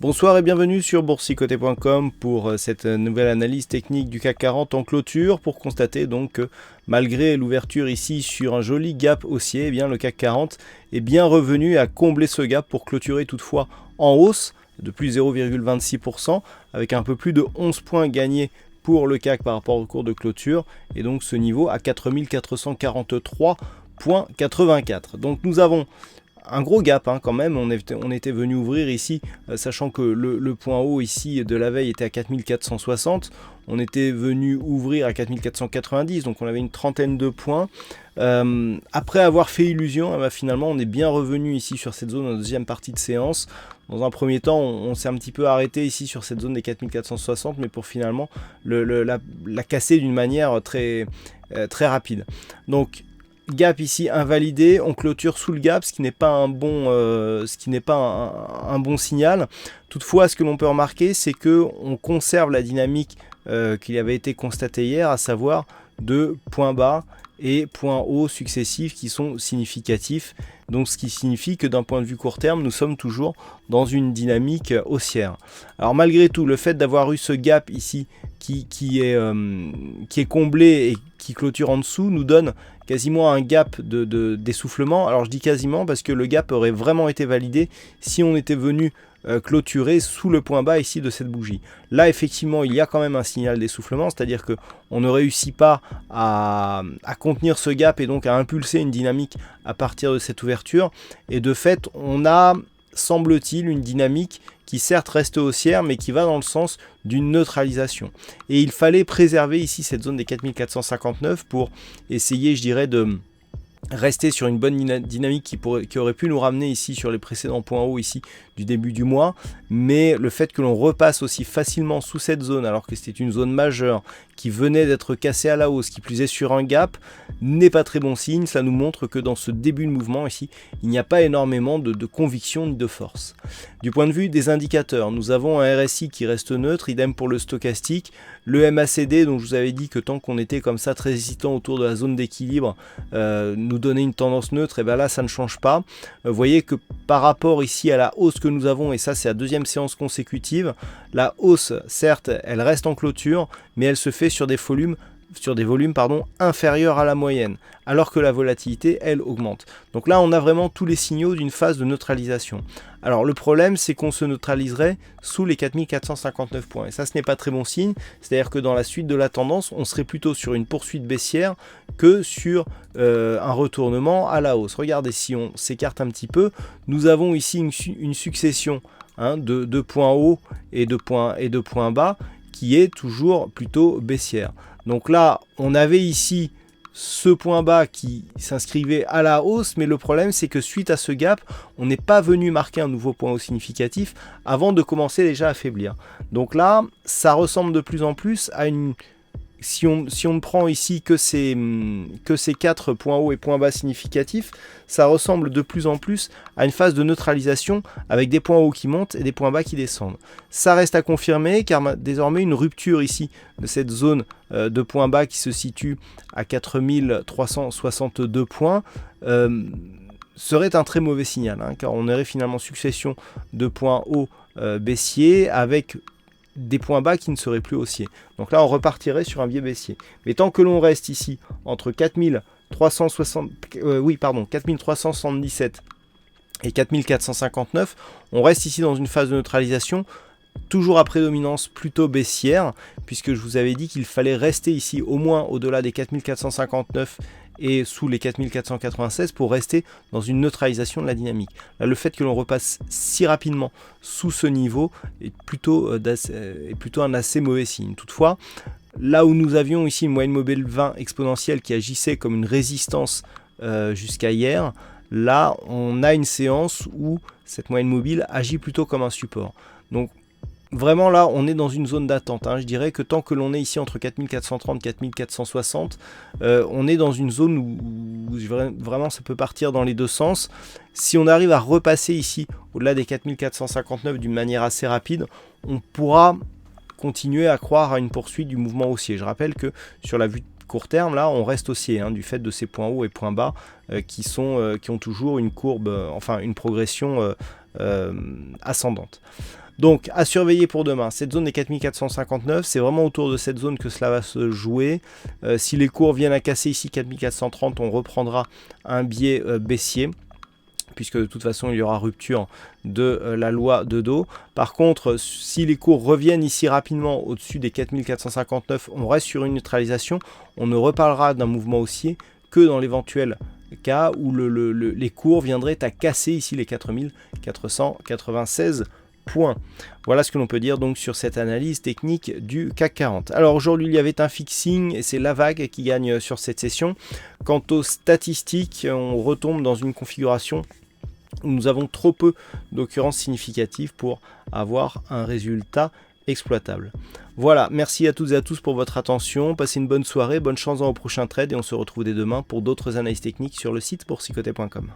Bonsoir et bienvenue sur boursicoté.com pour cette nouvelle analyse technique du CAC 40 en clôture pour constater donc que malgré l'ouverture ici sur un joli gap haussier, eh bien le CAC 40 est bien revenu à combler ce gap pour clôturer toutefois en hausse de plus 0,26% avec un peu plus de 11 points gagnés pour le CAC par rapport au cours de clôture et donc ce niveau à 4443,84. Donc nous avons un gros gap quand même, on était venu ouvrir ici, sachant que le point haut ici de la veille était à 4460, on était venu ouvrir à 4490, donc on avait une trentaine de points. Après avoir fait illusion, finalement on est bien revenu ici sur cette zone en deuxième partie de séance. Dans un premier temps, on s'est un petit peu arrêté ici sur cette zone des 4460, mais pour finalement la casser d'une manière très rapide. Donc gap ici invalidé, on clôture sous le gap, ce qui n'est pas un bon signal. Toutefois, ce que l'on peut remarquer, c'est que on conserve la dynamique qui avait été constatée hier, à savoir de points bas et points hauts successifs qui sont significatifs. Donc ce qui signifie que d'un point de vue court terme, nous sommes toujours dans une dynamique haussière. Alors malgré tout, le fait d'avoir eu ce gap ici qui est comblé et qui clôture en dessous nous donne quasiment un gap d'essoufflement. Alors je dis quasiment parce que le gap aurait vraiment été validé si on était venu clôturer sous le point bas ici de cette bougie. Là effectivement il y a quand même un signal d'essoufflement, c'est-à-dire que on ne réussit pas à contenir ce gap et donc à impulser une dynamique à partir de cette ouverture, et de fait on a, semble-t-il, une dynamique qui certes reste haussière mais qui va dans le sens d'une neutralisation, et il fallait préserver ici cette zone des 4459 pour essayer, je dirais, de rester sur une bonne dynamique qui aurait pu nous ramener ici sur les précédents points hauts ici du début du mois, mais le fait que l'on repasse aussi facilement sous cette zone alors que c'était une zone majeure qui venait d'être cassée à la hausse, qui plus est sur un gap, n'est pas très bon signe. Ça nous montre que dans ce début de mouvement ici, il n'y a pas énormément de conviction ni de force. Du point de vue des indicateurs, nous avons un RSI qui reste neutre, idem pour le stochastique, le MACD dont je vous avais dit que tant qu'on était comme ça très hésitant autour de la zone d'équilibre, nous donnait une tendance neutre, et bien là ça ne change pas. Vous voyez que par rapport ici à la hausse que nous avons, et ça c'est la deuxième séance consécutive, la hausse certes elle reste en clôture, mais elle se fait sur des volumes inférieurs à la moyenne, alors que la volatilité elle augmente. Donc là on a vraiment tous les signaux d'une phase de neutralisation. Alors le problème c'est qu'on se neutraliserait sous les 4459 points, et ça ce n'est pas très bon signe, c'est-à-dire que dans la suite de la tendance on serait plutôt sur une poursuite baissière que sur un retournement à la hausse. Regardez, si on s'écarte un petit peu, nous avons ici une succession de points hauts et de points bas qui est toujours plutôt baissière. Donc là on avait ici ce point bas qui s'inscrivait à la hausse, mais le problème c'est que suite à ce gap on n'est pas venu marquer un nouveau point haut significatif avant de commencer déjà à faiblir. Donc là ça ressemble de plus en plus à une... Si on ne prend ici que ces 4 points hauts et points bas significatifs, ça ressemble de plus en plus à une phase de neutralisation avec des points hauts qui montent et des points bas qui descendent. Ça reste à confirmer car désormais une rupture ici de cette zone de points bas qui se situe à 4362 points serait un très mauvais signal, car on aurait finalement succession de points hauts baissiers avec des points bas qui ne seraient plus haussiers. Donc là on repartirait sur un biais baissier. Mais tant que l'on reste ici entre 4377 et 4459, on reste ici dans une phase de neutralisation, toujours à prédominance plutôt baissière, puisque je vous avais dit qu'il fallait rester ici au moins au-delà des 4459 et sous les 4496 pour rester dans une neutralisation de la dynamique. Là, le fait que l'on repasse si rapidement sous ce niveau est plutôt un assez mauvais signe. Toutefois, là où nous avions ici une moyenne mobile 20 exponentielle qui agissait comme une résistance jusqu'à hier, là on a une séance où cette moyenne mobile agit plutôt comme un support. Donc vraiment là on est dans une zone d'attente, je dirais que tant que l'on est ici entre 4430 et 4460, on est dans une zone où vraiment ça peut partir dans les deux sens. Si on arrive à repasser ici au-delà des 4459 d'une manière assez rapide, on pourra continuer à croire à une poursuite du mouvement haussier. Je rappelle que sur la vue court terme, là on reste haussier du fait de ces points hauts et points bas qui ont toujours une courbe, une progression ascendante. Donc à surveiller pour demain, cette zone des 4459, c'est vraiment autour de cette zone que cela va se jouer. Si les cours viennent à casser ici 4430, on reprendra un biais baissier, puisque de toute façon il y aura rupture de la loi de dos. Par contre, si les cours reviennent ici rapidement au-dessus des 4459, on reste sur une neutralisation, on ne reparlera d'un mouvement haussier que dans l'éventuel cas où les cours viendraient à casser ici les 4496 points. Voilà ce que l'on peut dire donc sur cette analyse technique du CAC 40. Alors aujourd'hui il y avait un fixing et c'est la vague qui gagne sur cette session. Quant aux statistiques, on retombe dans une configuration où nous avons trop peu d'occurrences significatives pour avoir un résultat exploitable. Voilà, merci à toutes et à tous pour votre attention, passez une bonne soirée, bonne chance dans vos prochains trades et on se retrouve dès demain pour d'autres analyses techniques sur le site boursicoté.com.